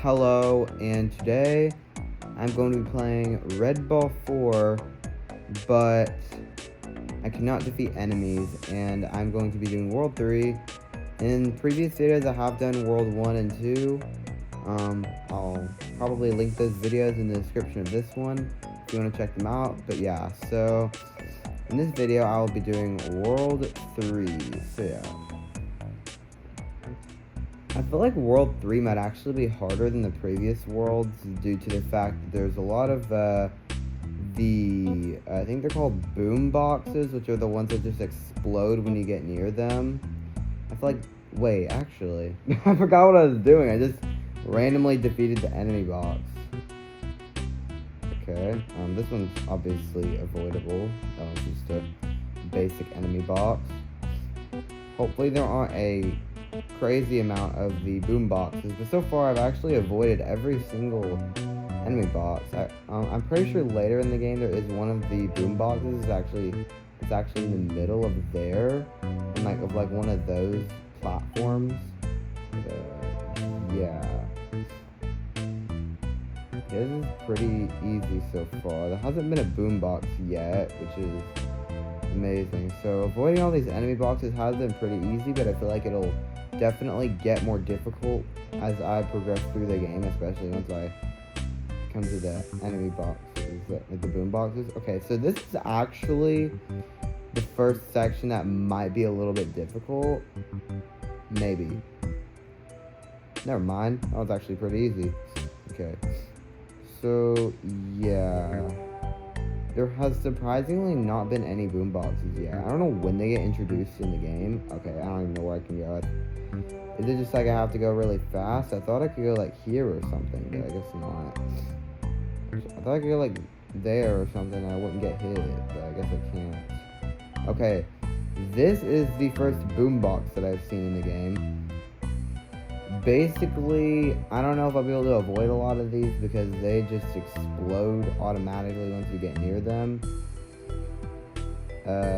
Hello, and today I'm going to be playing Red Ball 4, but I cannot defeat enemies, and I'm going to be doing World 3. In previous videos, I have done World 1 and 2. I'll probably link those videos in the description of this one if you want to check them out. But yeah, so in this video, I will be doing World 3. So yeah. I feel like World 3 might actually be harder than the previous worlds due to the fact that there's a lot of, I think they're called boom boxes, which are the ones that just explode when you get near them. I feel like, wait, actually, I forgot what I was doing. I just randomly defeated the enemy box. Okay, this one's obviously avoidable. That was just a basic enemy box. Hopefully there aren't a crazy amount of the boom boxes, but so far I've actually avoided every single enemy box. I'm pretty sure later in the game there is one of the boom boxes. It's actually in the middle of there, and like one of those platforms. Yeah, this is pretty easy so far. There hasn't been a boom box yet, which is amazing. So avoiding all these enemy boxes has been pretty easy, but I feel like it'll definitely get more difficult as I progress through the game, especially once I come to the enemy boxes, like the boom boxes. Okay, so this is actually the first section that might be a little bit difficult. Maybe. Never mind. That was actually pretty easy. Okay. So, yeah. There has surprisingly not been any boom boxes yet. I don't know when they get introduced in the game. Okay, I don't even know where I can go. Is it just like I have to go really fast? I thought I could go like here or something, but I guess not. I thought I could go like there or something and I wouldn't get hit, but I guess I can't. Okay, this is the first boom box that I've seen in the game. Basically, I don't know if I'll be able to avoid a lot of these because they just explode automatically once you get near them.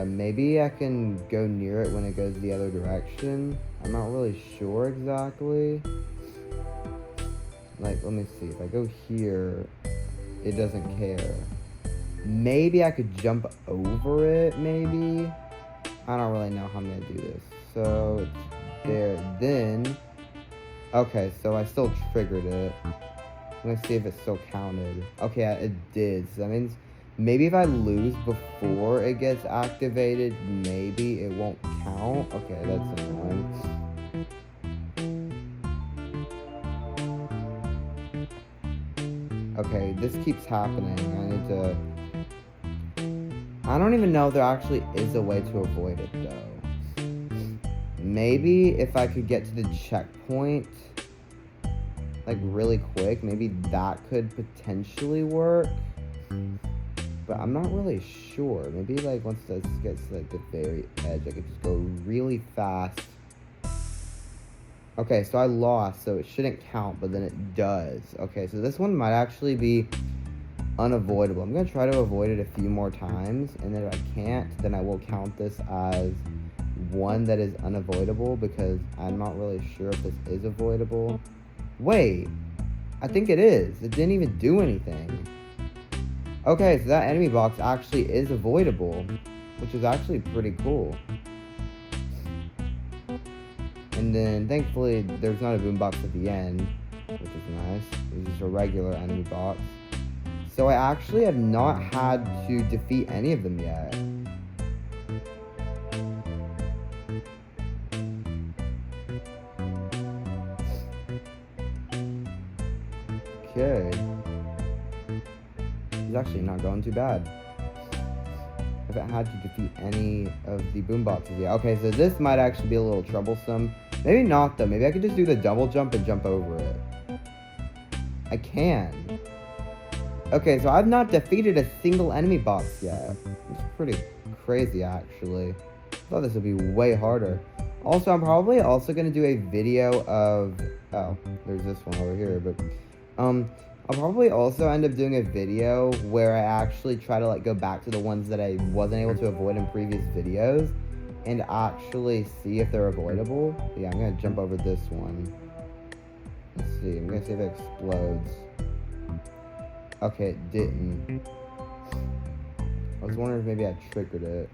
Maybe I can go near it when it goes the other direction. I'm not really sure exactly. Like, let me see. If I go here, it doesn't care. Maybe I could jump over it, maybe? I don't really know how I'm going to do this. So, it's there. Then, okay, so I still triggered it. I'm going to see if it still counted. Okay, it did. So that means maybe if I lose before it gets activated, maybe it won't count. Okay, that's annoying. Okay, this keeps happening. I need to... I don't even know if there actually is a way to avoid it, though. Maybe if I could get to the checkpoint, like, really quick, maybe that could potentially work. But I'm not really sure. Maybe, like, once this gets to, like, the very edge, I could just go really fast. Okay, so I lost, so it shouldn't count, but then it does. Okay, so this one might actually be unavoidable. I'm going to try to avoid it a few more times, and then if I can't, then I will count this as one that is unavoidable, because I'm not really sure if this is avoidable. Wait, I think it is. It didn't even do anything. Okay, so that enemy box actually is avoidable, which is actually pretty cool. And then, thankfully, there's not a boom box at the end, which is nice. It's just a regular enemy box. So I actually have not had to defeat any of them yet. Okay. It's actually not going too bad. I haven't had to defeat any of the boom boxes yet. Okay, so this might actually be a little troublesome. Maybe not, though. Maybe I could just do the double jump and jump over it. I can. Okay, so I've not defeated a single enemy box yet. It's pretty crazy, actually. I thought this would be way harder. Also, I'm probably also going to do a video of... Oh, there's this one over here, but... I'll probably also end up doing a video where I actually try to, like, go back to the ones that I wasn't able to avoid in previous videos and actually see if they're avoidable. But yeah, I'm going to jump over this one. Let's see. I'm gonna see if it explodes. Okay, it didn't. I was wondering if maybe I triggered it.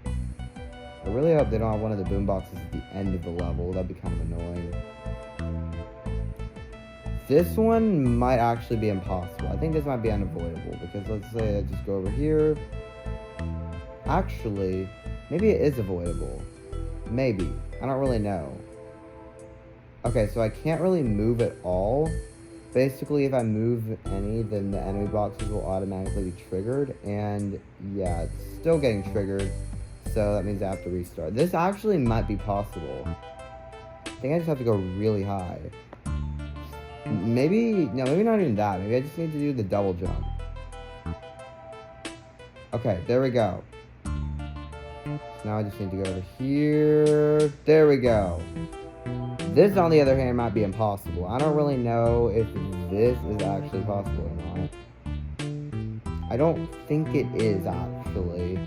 I really hope they don't have one of the boomboxes at the end of the level. That'd be kind of annoying. This one might actually be impossible. I think this might be unavoidable because let's say I just go over here. Actually, maybe it is avoidable. Maybe. I don't really know. Okay, so I can't really move at all. Basically, if I move any, then the enemy boxes will automatically be triggered. And yeah, it's still getting triggered. So that means I have to restart. This actually might be possible. I think I just have to go really high. Maybe not even that. Maybe I just need to do the double jump. Okay, there we go. So now I just need to go over here. There we go. This, on the other hand, might be impossible. I don't really know if this is actually possible or not. I don't think it is, actually.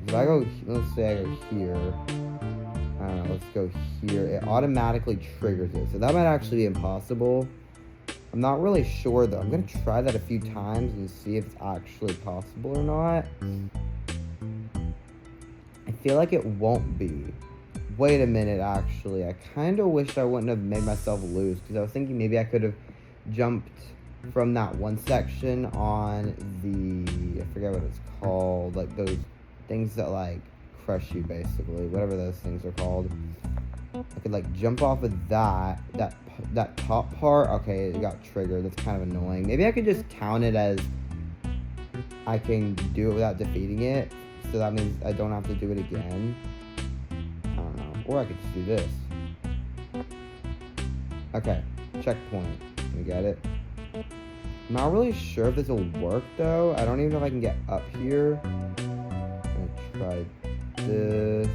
If I go, let's say I go here. I don't know, let's go here. It automatically triggers it. So that might actually be impossible. I'm not really sure, though. I'm going to try that a few times and see if it's actually possible or not. I feel like it won't be. Wait a minute, actually. I kind of wish I wouldn't have made myself lose, because I was thinking maybe I could have jumped from that one section on the, I forget what it's called, like those things that like crush you, basically, whatever those things are called. I could like jump off of that top part. Okay, it got triggered. That's kind of annoying. Maybe I could just count it as I can do it without defeating it, so that means I don't have to do it again. I don't know. Or I could just do this. Okay, checkpoint. Can we get it? I'm not really sure if this will work, though. I don't even know if I can get up here. I'm gonna try this.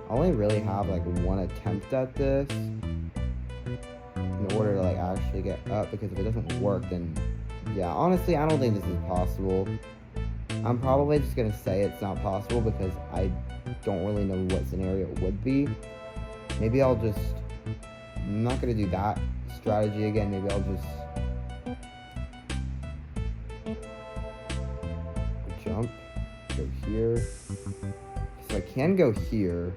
I only really have like one attempt at this in order to like actually get up, because if it doesn't work, then yeah, honestly, I don't think this is possible. I'm probably just gonna say it's not possible because I don't really know what scenario it would be. Maybe I'll just, I'm not gonna do that strategy again. Maybe I'll just jump, go here. So I can go here,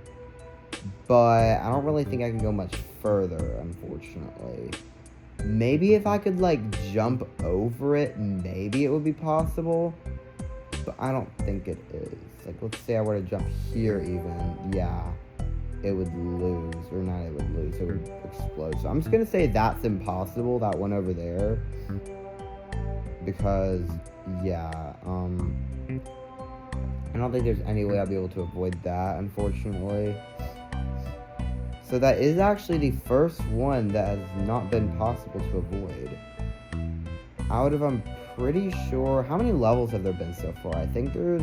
but I don't really think I can go much further, unfortunately. Maybe if I could like jump over it, maybe it would be possible, but I don't think it is. Like, let's say I were to jump here even, yeah, it would lose, or not it would lose, it would explode. So I'm just gonna say that's impossible, that one over there, because yeah, I don't think there's any way I'll be able to avoid that, unfortunately. So that is actually the first one that has not been possible to avoid. Out of, I'm pretty sure, how many levels have there been so far? I think there's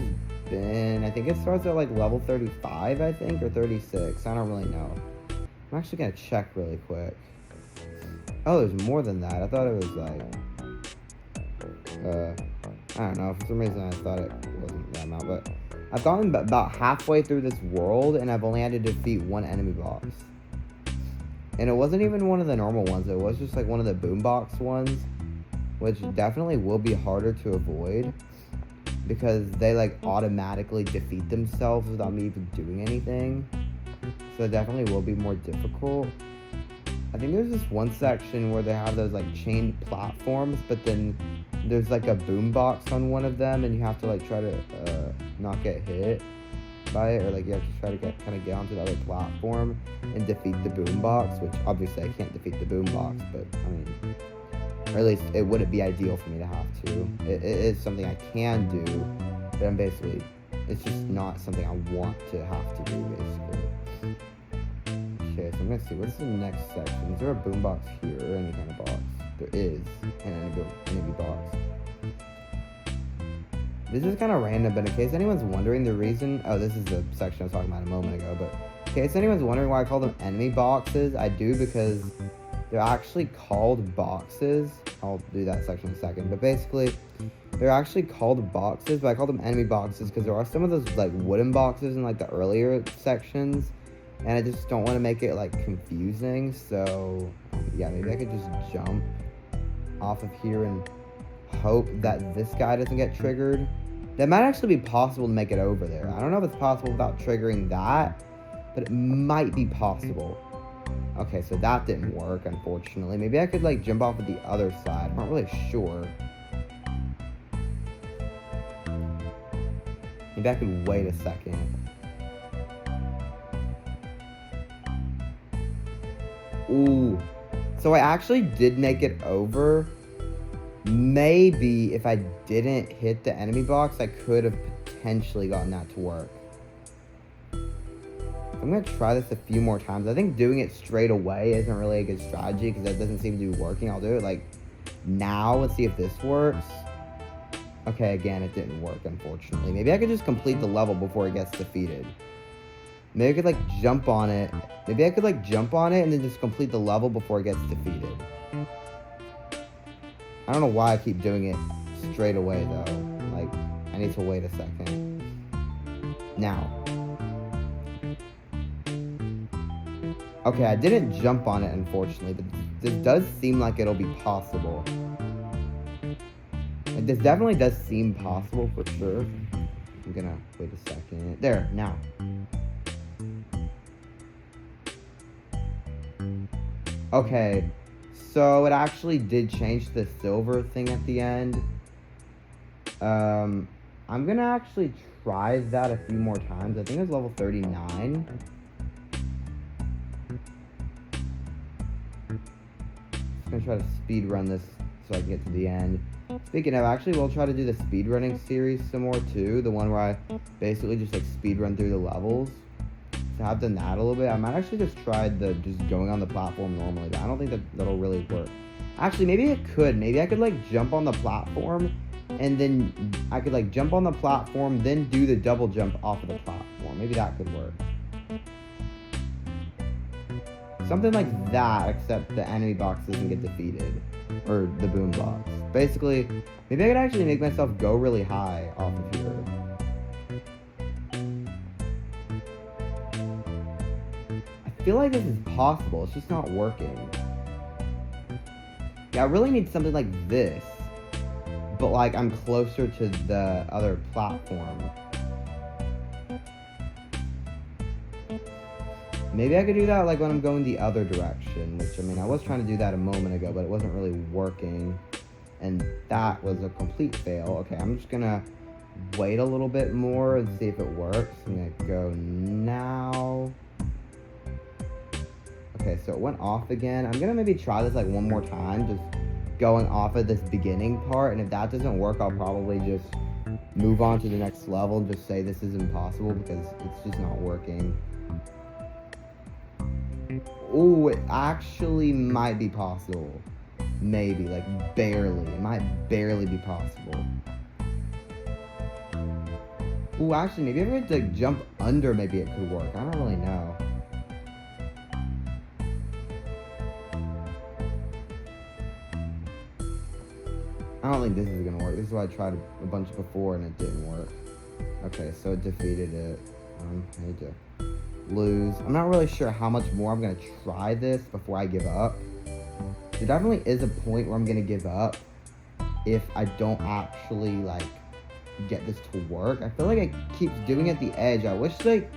been, I think it starts at like level 35, I think, or 36. I don't really know. I'm actually gonna check really quick. Oh, there's more than that. I thought it was like, I don't know. For some reason, I thought it wasn't that amount, but I've gotten about halfway through this world, and I've only had to defeat one enemy box. And it wasn't even one of the normal ones. It was just like one of the boombox ones, which definitely will be harder to avoid because they like automatically defeat themselves without me even doing anything. So it definitely will be more difficult. I think there's this one section where they have those like chained platforms, but then there's like a boombox on one of them, and you have to like try to not get hit by it, or like you have to try to get onto the other platform and defeat the boombox, which obviously I can't defeat the boombox, but I mean, or at least it wouldn't be ideal for me to have to. It is something I can do, but I'm basically, it's just not something I want to have to do, basically. Okay, so I'm gonna see, what's the next section? Is there a boombox here, or any kind of box? There is an enemy box. This is kind of random, but in case anyone's wondering the reason, oh, this is the section I was talking about a moment ago, but in case anyone's wondering why I call them enemy boxes, I do because they're actually called boxes. I'll do that section in a second, but basically, they're actually called boxes, but I call them enemy boxes because there are some of those like wooden boxes in like the earlier sections And I just don't want to make it, like, confusing. So, yeah, maybe I could just jump off of here and hope that this guy doesn't get triggered. That might actually be possible to make it over there. I don't know if it's possible without triggering that, but it might be possible. Okay, so that didn't work, unfortunately. Maybe I could, like, jump off of the other side. I'm not really sure. Maybe I could wait a second. Ooh. So I actually did make it over. Maybe if I didn't hit the enemy box, I could have potentially gotten that to work. I'm going to try this a few more times. I think doing it straight away isn't really a good strategy because that doesn't seem to be working. I'll do it, like, now. Let's see if this works. Okay, again, it didn't work, unfortunately. Maybe I could just complete the level before it gets defeated. Maybe I could, like, jump on it. Maybe I could, like, jump on it and then just complete the level before it gets defeated. I don't know why I keep doing it straight away, though. Like, I need to wait a second. Now. Okay, I didn't jump on it, unfortunately, but this does seem like it'll be possible. Like, this definitely does seem possible for sure. I'm gonna wait a second. There, now. Okay, so it actually did change the silver thing at the end. I'm gonna actually try that a few more times. I think it's level 39. I'm gonna try to speed run this so I can get to the end. Speaking of, actually, we'll try to do the speed running series some more too. The one where I basically just like speed run through the levels. So I've done that a little bit. I might actually just try just going on the platform normally, but I don't think that'll really work. Actually, maybe it could. Maybe I could like jump on the platform, and then I could like jump on the platform, then do the double jump off of the platform. Maybe that could work. Something like that, except the enemy box doesn't get defeated. Or the boom box. Basically, maybe I could actually make myself go really high off of here. I feel like this is possible, it's just not working. Yeah, I really need something like this. But like, I'm closer to the other platform. Maybe I could do that like when I'm going the other direction, which, I mean, I was trying to do that a moment ago, but it wasn't really working. And that was a complete fail. Okay, I'm just gonna wait a little bit more and see if it works. I'm gonna go now. Okay, so it went off again. I'm gonna maybe try this like one more time, just going off of this beginning part. And if that doesn't work, I'll probably just move on to the next level and just say this is impossible because it's just not working. Oh, it actually might be possible. Maybe, like, barely. It might barely be possible. Oh, actually, maybe if I had to jump under, maybe it could work. I don't really know. I don't think this is gonna work. This is what I tried a bunch before and it didn't work. Okay, so it defeated it. I need to lose. I'm not really sure how much more I'm gonna try this before I give up. There definitely is a point where I'm gonna give up if I don't actually like get this to work. I feel like it keeps doing at the edge. I wish, like,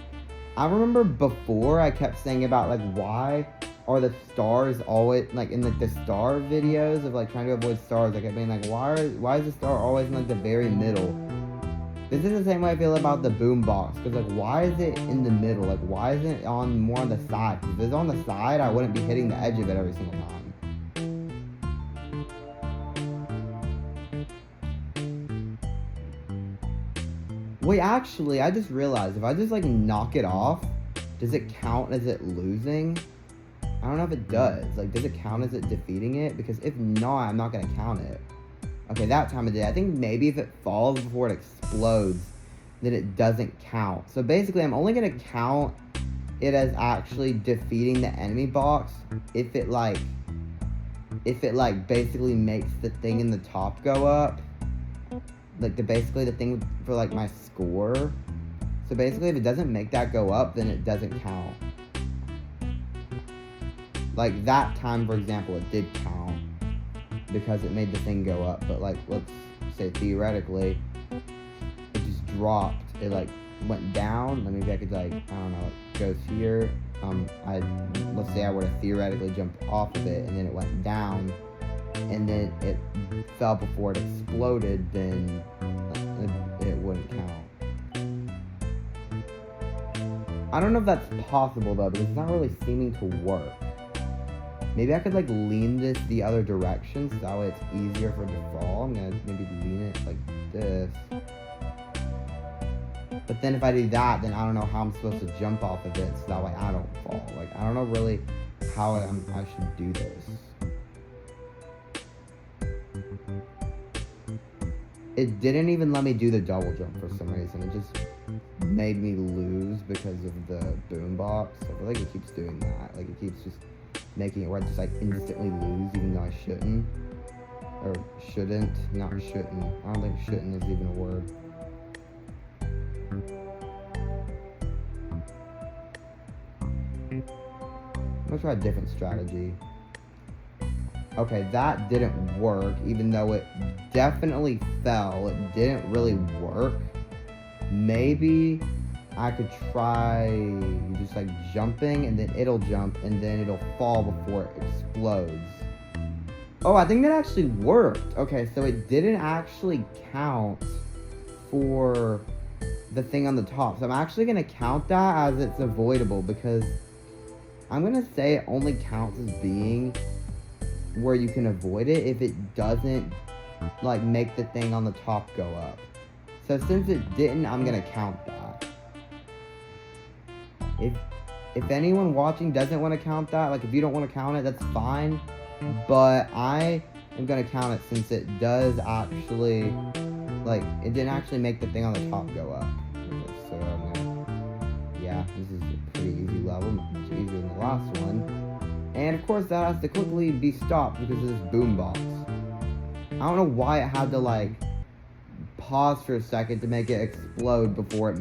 I remember before I kept saying about like why are the stars always like in like the star videos of like trying to avoid stars. I kept being like, why is the star always in like the very middle? This is the same way I feel about the boom box, because like why is it in the middle? Like why isn't it on more on the side? If it's on the side, I wouldn't be hitting the edge of it every single time. Wait, actually, I just realized if I just like knock it off, does it count as it losing? I don't know if it does. Like, does it count as it defeating it? Because if not, I'm not gonna count it. Okay, that time of day. I think maybe if it falls before it explodes, then it doesn't count. So basically, I'm only gonna count it as actually defeating the enemy box if it like basically makes the thing in the top go up. Like basically the thing for like my score. So basically if it doesn't make that go up, then it doesn't count. like, that time, for example, it did count because it made the thing go up. But, like, let's say theoretically, it just dropped. It, like, went down. Maybe I could, like, I don't know, it goes here. Let's say I were to theoretically jump off of it, and then it went down, and then it fell before it exploded, then it wouldn't count. I don't know if that's possible, though, because it's not really seeming to work. Maybe I could, like, lean this the other direction, so that way it's easier for it to fall. I'm gonna maybe lean it like this. But then if I do that, then I don't know how I'm supposed to jump off of it, so that way I don't fall. Like, I don't know really how I should do this. It didn't even let me do the double jump for some reason. It just made me lose because of the boombox. I feel like it keeps doing that. Like, it keeps just making it where I just, like, instantly lose, even though I shouldn't. Or shouldn't, not shouldn't. I don't think shouldn't is even a word. I'm gonna try a different strategy. Okay, that didn't work, even though it definitely fell. It didn't really work. Maybe I could try just, like, jumping, and then it'll jump, and then it'll fall before it explodes. Oh, I think that actually worked. Okay, so it didn't actually count for the thing on the top. So I'm actually gonna count that as it's avoidable, because I'm gonna say it only counts as being where you can avoid it if it doesn't, like, make the thing on the top go up. So since it didn't, I'm gonna count that. If anyone watching doesn't want to count that, like, if you don't want to count it, that's fine. But I am gonna count it since it does actually, like, it didn't actually make the thing on the top go up. So I'm gonna, yeah, this is a pretty easy level, much easier than the last one. And of course that has to quickly be stopped because of this boombox. I don't know why it had to, like, pause for a second to make it explode before it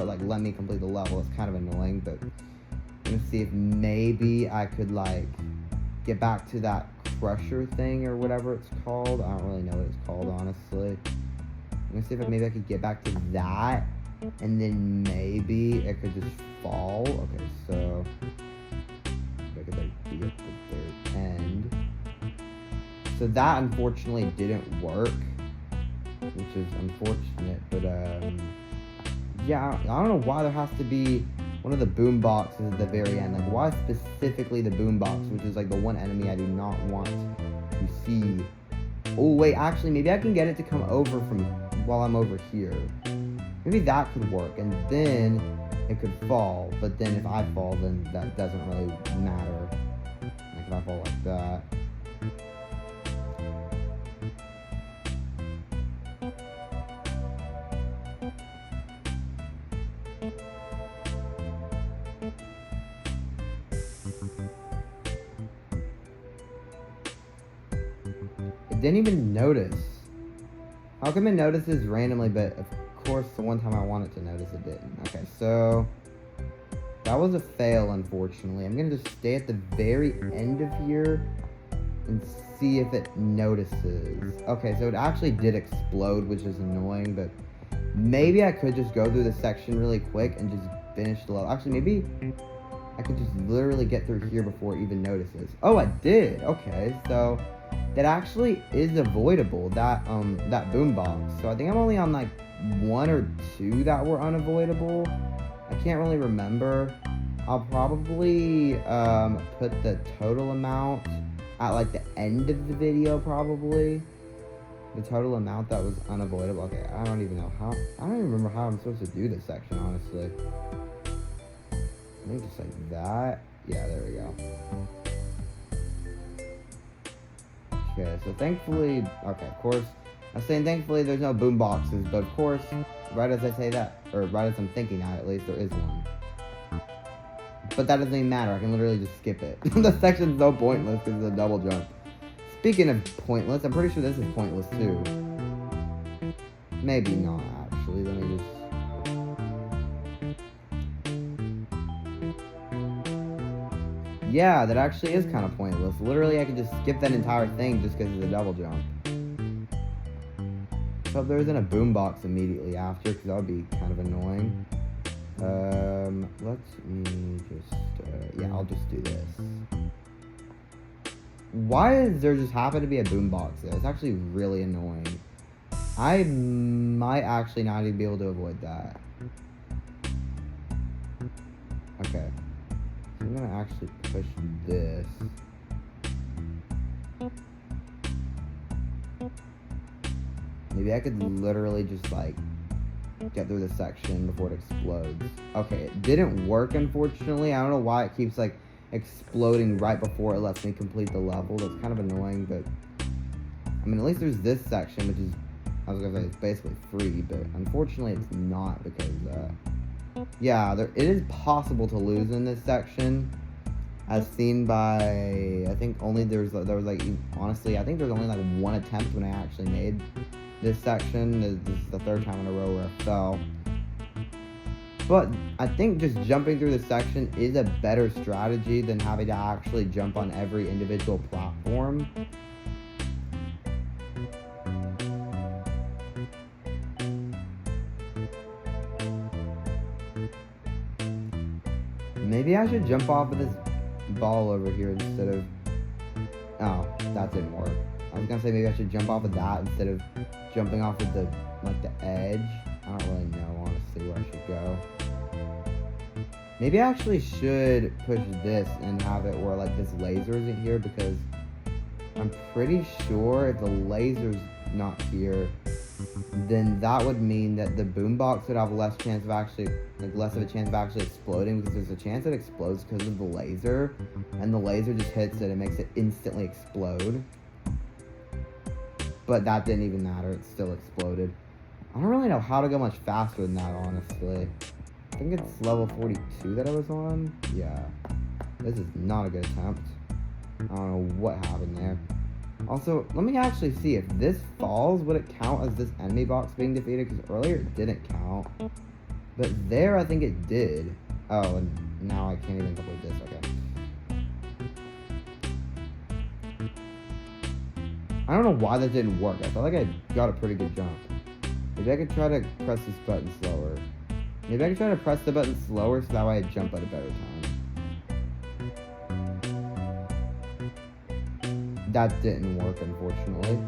like let me complete the level. It's kind of annoying, but I'm gonna see if maybe I could, like, get back to that crusher thing or whatever it's called. I don't really know what it's called, honestly. I'm gonna see if maybe I could get back to that, and then maybe it could just fall. Okay, so I could, like, be at the third end. So that unfortunately didn't work, which is unfortunate. But yeah, I don't know why there has to be one of the boom boxes at the very end. Like, why specifically the boom box, which is, like, the one enemy I do not want to see. Oh wait, actually maybe I can get it to come over from while I'm over here. Maybe that could work, and then it could fall. But then if I fall, then that doesn't really matter. Like, if I fall like that. It didn't even notice. How come it notices randomly, but of course the one time I wanted to notice it didn't. Okay, so that was a fail, unfortunately. I'm gonna just stay at the very end of here and see if it notices. Okay, so it actually did explode, which is annoying, but maybe I could just go through this section really quick and just finish the level. Actually, maybe I could just literally get through here before it even notices. Oh, I did. Okay, so that actually is avoidable, that boombox. So I think I'm only on, like, 1 or 2 that were unavoidable. I can't really remember. I'll probably put the total amount at, like, the end of the video, probably. The total amount that was unavoidable. Okay, I don't even know how. I don't even remember how I'm supposed to do this section, honestly. I think just like that. Yeah, there we go. Okay, so thankfully, okay, of course, I'm saying thankfully there's no boom boxes, but of course, right as I say that, or right as I'm thinking that, at least there is one. But that doesn't even matter, I can literally just skip it. The section's so pointless because it's a double jump. Speaking of pointless, I'm pretty sure this is pointless too. Maybe not, actually, let me just... Yeah, that actually is kind of pointless. Literally, I could just skip that entire thing just because of the double jump. So if there isn't a boombox immediately after, because that would be kind of annoying. Let me just, yeah, I'll just do this. Why does there just happen to be a boombox there? It's actually really annoying. I might actually not even be able to avoid that. Okay. So I'm gonna actually push this. Maybe I could literally just, like, get through this section before it explodes. Okay, it didn't work, unfortunately. I don't know why it keeps, like, exploding right before it lets me complete the level. That's kind of annoying, but I mean, at least there's this section, which is, I was gonna say, it's basically free, but unfortunately it's not because, yeah, it is possible to lose in this section, as seen by, I think only there was like, honestly, I think there's only like one attempt when I actually made this section. This is the third time in a row where I fell. But I think just jumping through the section is a better strategy than having to actually jump on every individual platform. Maybe I should jump off of this ball over here instead of... Oh, that didn't work. I was gonna say maybe I should jump off of that instead of jumping off of the, like, the edge. I don't really know, honestly, where I should go. Maybe I actually should push this and have it where, like, this laser isn't here, because I'm pretty sure if the laser's not here, then that would mean that the boombox would have less chance of actually, like, less of a chance of actually exploding, because there's a chance it explodes because of the laser, and the laser just hits it and makes it instantly explode. But that didn't even matter, it still exploded. I don't really know how to go much faster than that, honestly. I think it's level 42 that I was on. Yeah. This is not a good attempt. I don't know what happened there. Also, let me actually see if this falls, would it count as this enemy box being defeated? Because earlier it didn't count. But there, I think it did. Oh, and now I can't even complete this. Okay. I don't know why that didn't work. I felt like I got a pretty good jump. Maybe I could try to press this button slower. Maybe I could try to press the button slower so that way I jump at a better time. That didn't work, unfortunately.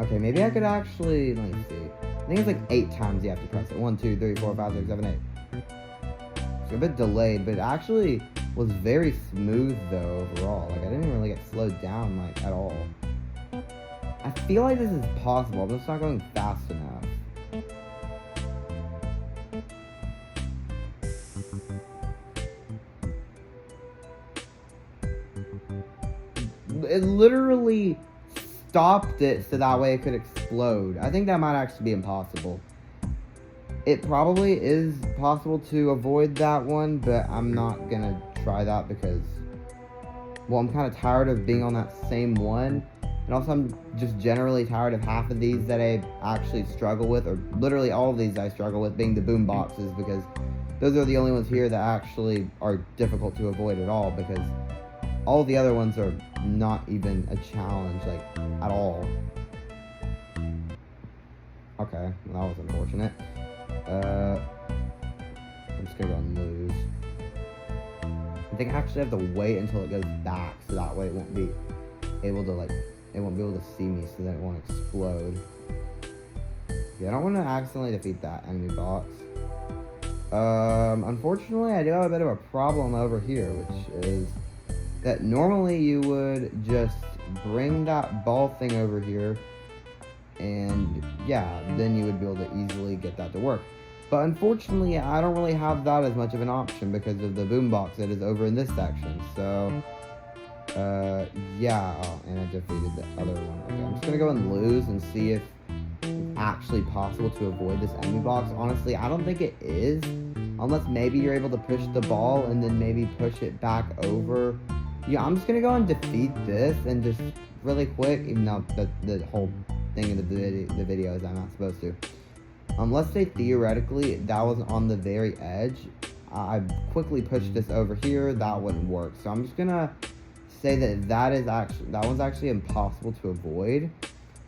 Okay, maybe I could actually, let me see. I think it's like 8 times you have to press it. 1, 2, 3, 4, 5, 6, 7, 8. It's a bit delayed, but it actually was very smooth though overall. Like, I didn't really get slowed down, like, at all. I feel like this is possible, I'm just not going fast enough. It literally stopped it so that way it could explode. I think that might actually be impossible. It probably is possible to avoid that one, but I'm not gonna try that because, well, I'm kind of tired of being on that same one. And also, I'm just generally tired of half of these that I actually struggle with, or literally all of these I struggle with, being the boom boxes, because those are the only ones here that actually are difficult to avoid at all, because all the other ones are not even a challenge, like, at all. Okay, well, that was unfortunate. I'm just gonna go and lose. I think I actually have to wait until it goes back, so that way it won't be able to, like, it won't be able to see me, so that it won't explode. Yeah, I don't want to accidentally defeat that enemy box. Unfortunately, I do have a bit of a problem over here, which is that normally you would just bring that ball thing over here, and yeah, then you would be able to easily get that to work. But unfortunately, I don't really have that as much of an option because of the boombox that is over in this section. So, yeah, oh, and I defeated the other one. Okay, I'm just gonna go and lose and see if it's actually possible to avoid this enemy box. Honestly, I don't think it is, unless maybe you're able to push the ball and then maybe push it back over. Yeah, I'm just gonna go and defeat this and just really quick, even though the whole thing in the video is I'm not supposed to. let's say theoretically that was on the very edge. I quickly pushed this over here, that wouldn't work. So I'm just gonna say that one's actually impossible to avoid.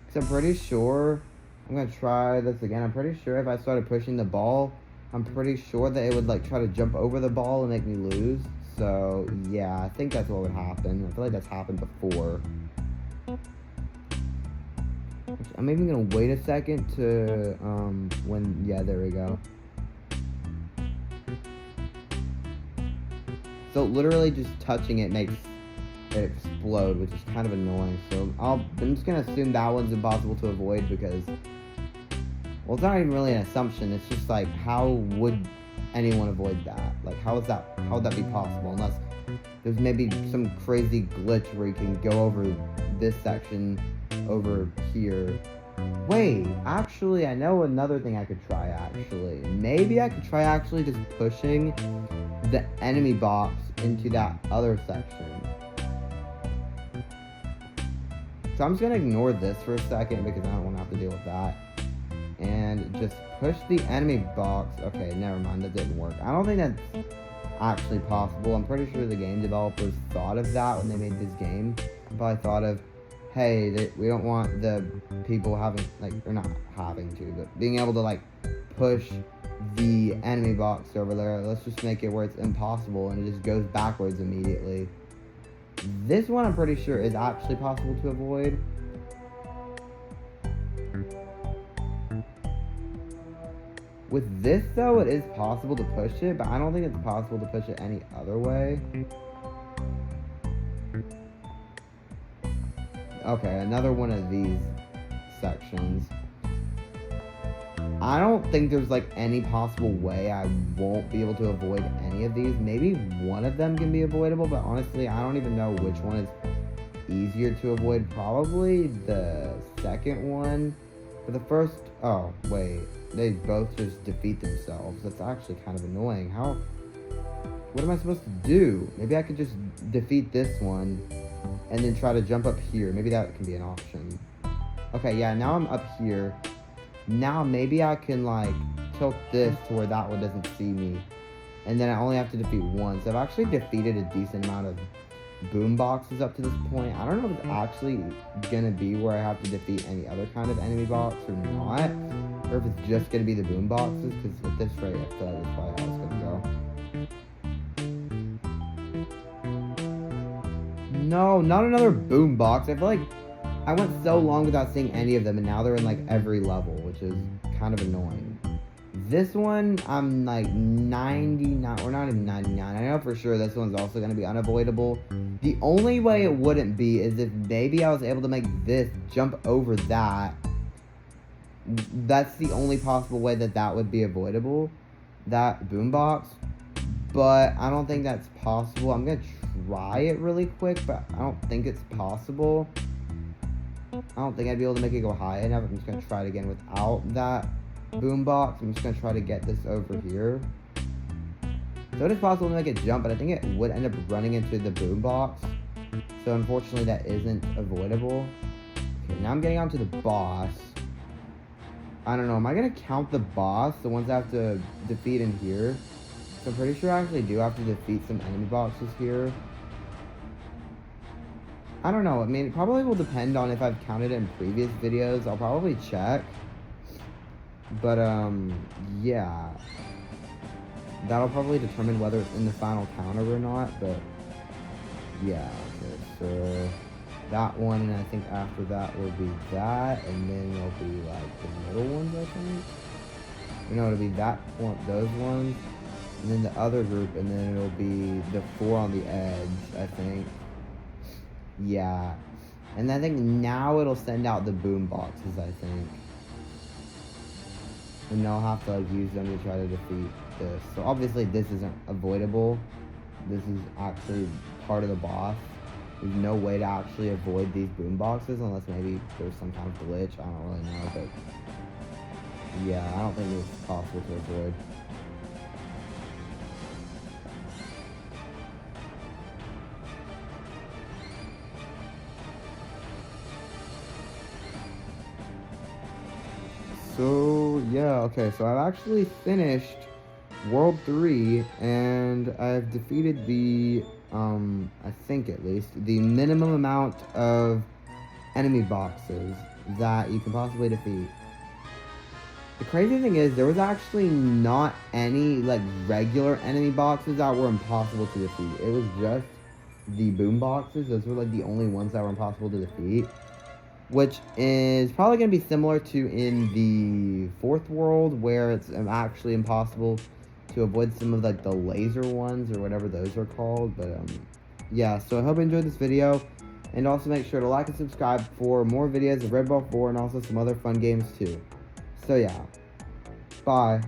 Because I'm pretty sure, I'm gonna try this again. I'm pretty sure if I started pushing the ball, I'm pretty sure that it would like try to jump over the ball and make me lose. So yeah, I think that's what would happen. I feel like that's happened before. I'm even gonna wait a second to yeah, there we go. So literally just touching it makes it explode, which is kind of annoying. So I'm just gonna assume that one's impossible to avoid because, well, it's not even really an assumption. It's just like, how would anyone avoid that? Like, how would that be possible? Unless there's maybe some crazy glitch where you can go over this section over here. Wait, actually, I know another thing I could try, actually. Maybe I could try actually just pushing the enemy box into that other section. So I'm just gonna ignore this for a second because I don't want to have to deal with that. And just push the enemy box. Okay, never mind, that didn't work. I don't think that's actually possible. I'm pretty sure the game developers thought of that when they made this game. Probably thought of, hey, we don't want the people having, like, or not having to, but being able to, like, push the enemy box over there. Let's just make it where it's impossible and it just goes backwards immediately. This one I'm pretty sure is actually possible to avoid. With this, though, it is possible to push it, but I don't think it's possible to push it any other way. Okay, another one of these sections. I don't think there's like any possible way I won't be able to avoid any of these. Maybe one of them can be avoidable, but honestly, I don't even know which one is easier to avoid. Probably the second one. But the first, oh, wait. They both just defeat themselves. That's actually kind of annoying. What am I supposed to do? Maybe I could just defeat this one and then try to jump up here. Maybe that can be an option. Okay, yeah, now I'm up here. Now maybe I can like tilt this to where that one doesn't see me. And then I only have to defeat one. So I've actually defeated a decent amount of boom boxes up to this point. I don't know if it's actually gonna be where I have to defeat any other kind of enemy box or not. Or if it's just gonna be the boom boxes, because with this rate I feel like that's probably how it's gonna go. No, not another boom box. I feel like I went so long without seeing any of them, and now they're in like every level, which is kind of annoying. This one, I'm like 99, or not even 99. I know for sure this one's also going to be unavoidable. The only way it wouldn't be is if maybe I was able to make this jump over that. That's the only possible way that would be avoidable. That boombox. But I don't think that's possible. I'm going to try it really quick, but I don't think it's possible. I don't think I'd be able to make it go high enough. I'm just going to try it again without that boombox. I'm just going to try to get this over here. So it is possible to make it jump, but I think it would end up running into the boombox. So unfortunately that isn't avoidable. Okay, now I'm getting onto the boss. I don't know, am I going to count the boss, the ones I have to defeat in here? So I'm pretty sure I actually do have to defeat some enemy boxes here. I don't know, I mean, it probably will depend on if I've counted it in previous videos. I'll probably check. But, yeah. That'll probably determine whether it's in the final counter or not, but, yeah. Okay, so, that one, and I think after that will be that, and then it'll be, like, the middle ones, I think. You know, it'll be that one, those ones, and then the other group, and then it'll be the 4 on the edge, I think. Yeah, and I think now it'll send out the boom boxes, I think. And I'll have to like use them to try to defeat this. So obviously this isn't avoidable. This is actually part of the boss. There's no way to actually avoid these boom boxes unless maybe there's some kind of glitch. I don't really know, but yeah, I don't think it's possible to avoid. So So, yeah, okay, so I've actually finished World 3, and I've defeated the, I think at least, the minimum amount of enemy boxes that you can possibly defeat. The crazy thing is, there was actually not any, like, regular enemy boxes that were impossible to defeat. It was just the boom boxes. Those were, like, the only ones that were impossible to defeat. Which is probably going to be similar to in the fourth world, where it's actually impossible to avoid some of, like, the laser ones, or whatever those are called. But, yeah, so I hope you enjoyed this video. And also make sure to like and subscribe for more videos of Red Ball 4 and also some other fun games, too. So, yeah. Bye.